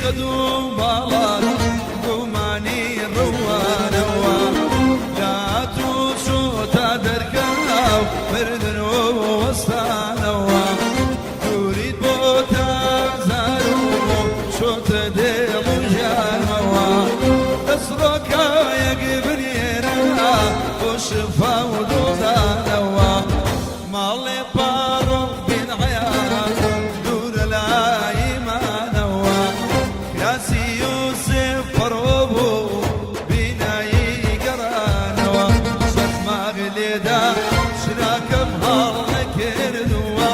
قدوم بالات قماني روانوا لا توشو تدركاو مردن ووستانوا تريد بوتا زارو شو تدلو جانوا تسرقا يقبلينا وشفا ودودانوا مالي بارو بين عيارات دور الايمانوا كراسي يوسف فروبو بيناي قرانوا صف مغلدا شراكم هالكردوا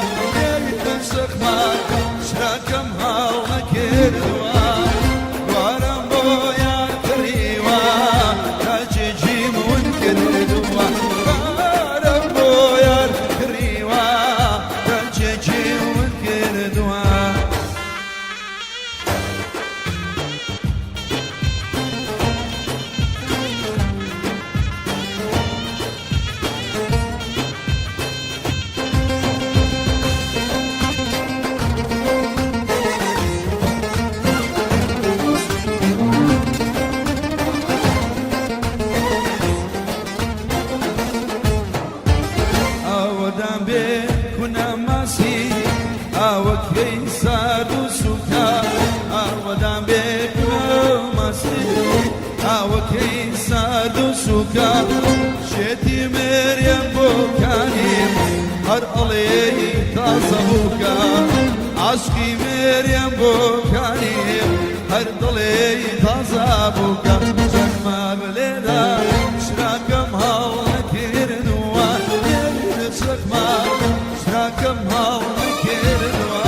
يتنسخ ماك شراكم هالكردوا وارم بويا كريوا تاجي منكردوا سوكا شتي مريم بوكاني هر علي تصبوكا عشقي مريم بوكاني هر ضلي تصبوكا شكما بلدا شراكم هاولا كيرنوا شكما شراكم هاولا كيرنوا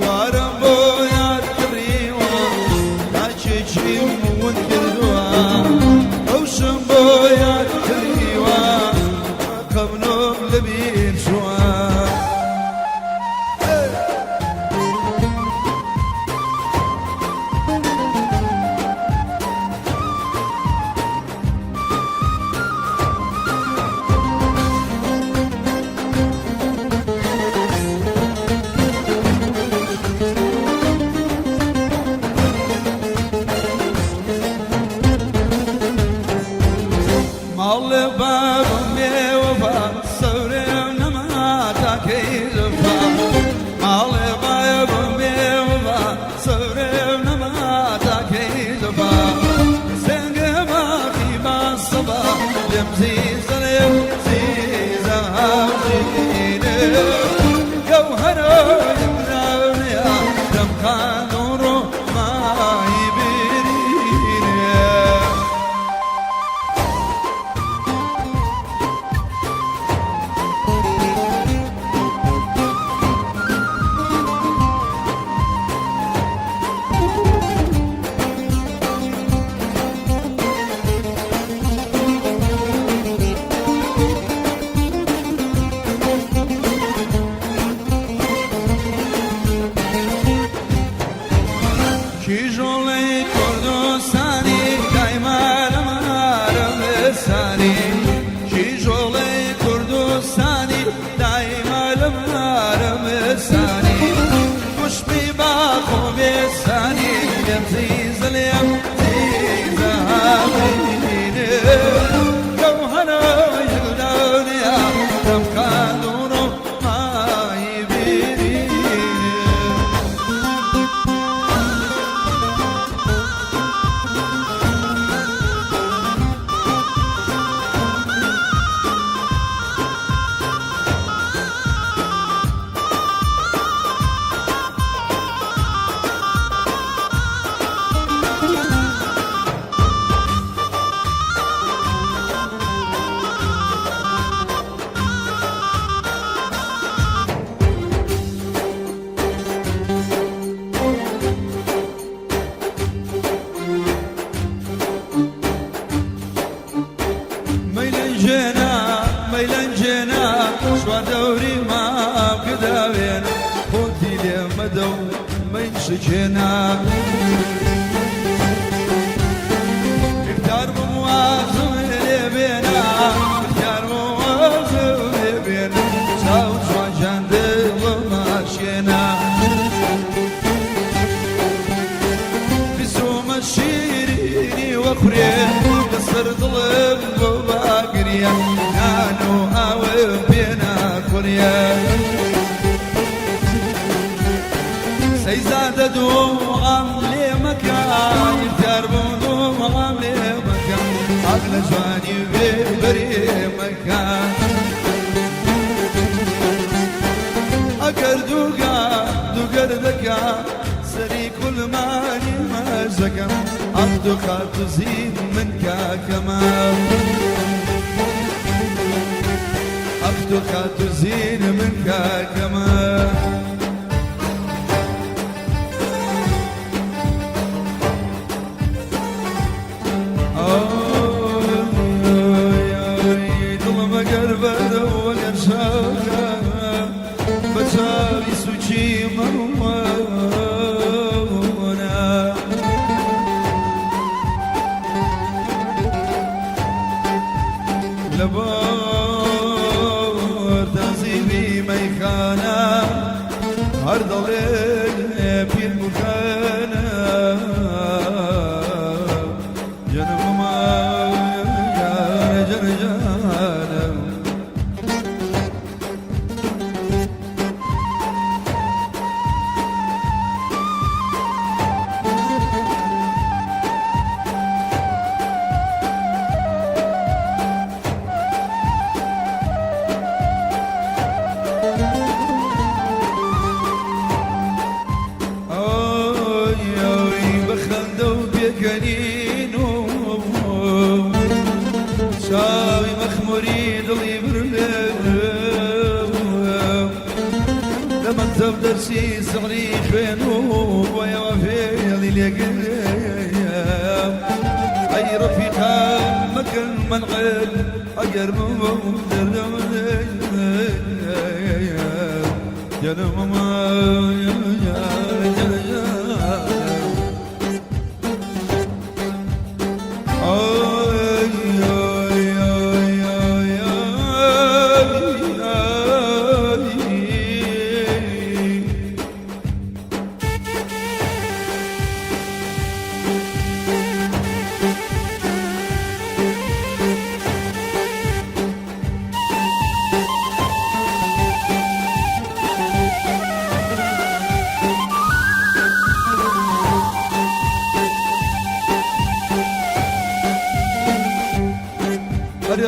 وارم بويا تريوا تاجي منكروا شمبويا كريوا قبنو لبين شوا مال باب وفا صوري نما تكيزفا مال باب وفا صوري نما تكيزفا سنگ ما في باصبا يمزي سليم زيزا زينه جوهر يمناونيا دم خانورو ما ميلنجنا شو دوري ما قداوين خوتي لي مدو من شجنا اختار بموازم اللي بينا اختار بموازم اللي بينا ساوت شو جند وماشينا بخوري قصر ظلم وباقرية نانو هاوي بينا كوريا سيزاد دوغام لي مكان يفتر بودوغام لي مكان أغلى جواني ببري مكان أقر دوغر ذكا سري كل ماني ما زكا عبدو خاطو زين منك كمان عبدو خاطو زين منك كمان لبار تنزيبي ميخانا هرد عليك في المكانة جنب ما جن جانا كنينو شاوي مخموري ضلي برلو لما تبدر شي صغري خينو ويا وفي لي قليام اي رفيقا مكان منغل اجر ممدر جنم ما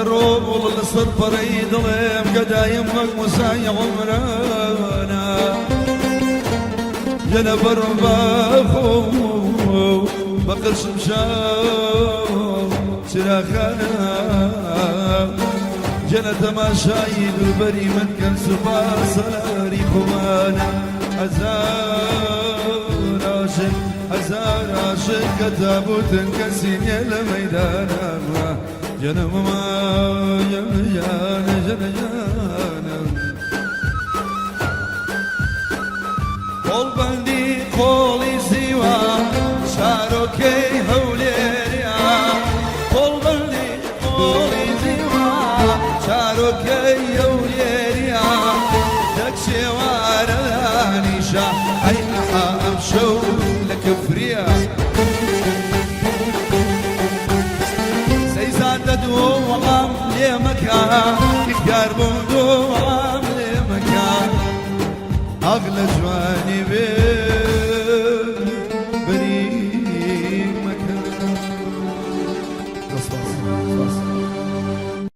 الروم والله صر بريد ضليم قدا يمك مساي عمرنا جنب الرباخو بقر شمشاو سراخانا جنة ما شايد البري من كان سبا سلاري خوانا هزار عاشق كتابوت كسين يا ميدانا جنم ما جن جانا قول بندي قولي سوا شاروكي هوليريا قول بندي قولي سوا شاروكي هوليريا دكشي وارداني شا اي احا امشو لك فريا دوام لمكان يقربون دوام لمكان أغلى جواني بيه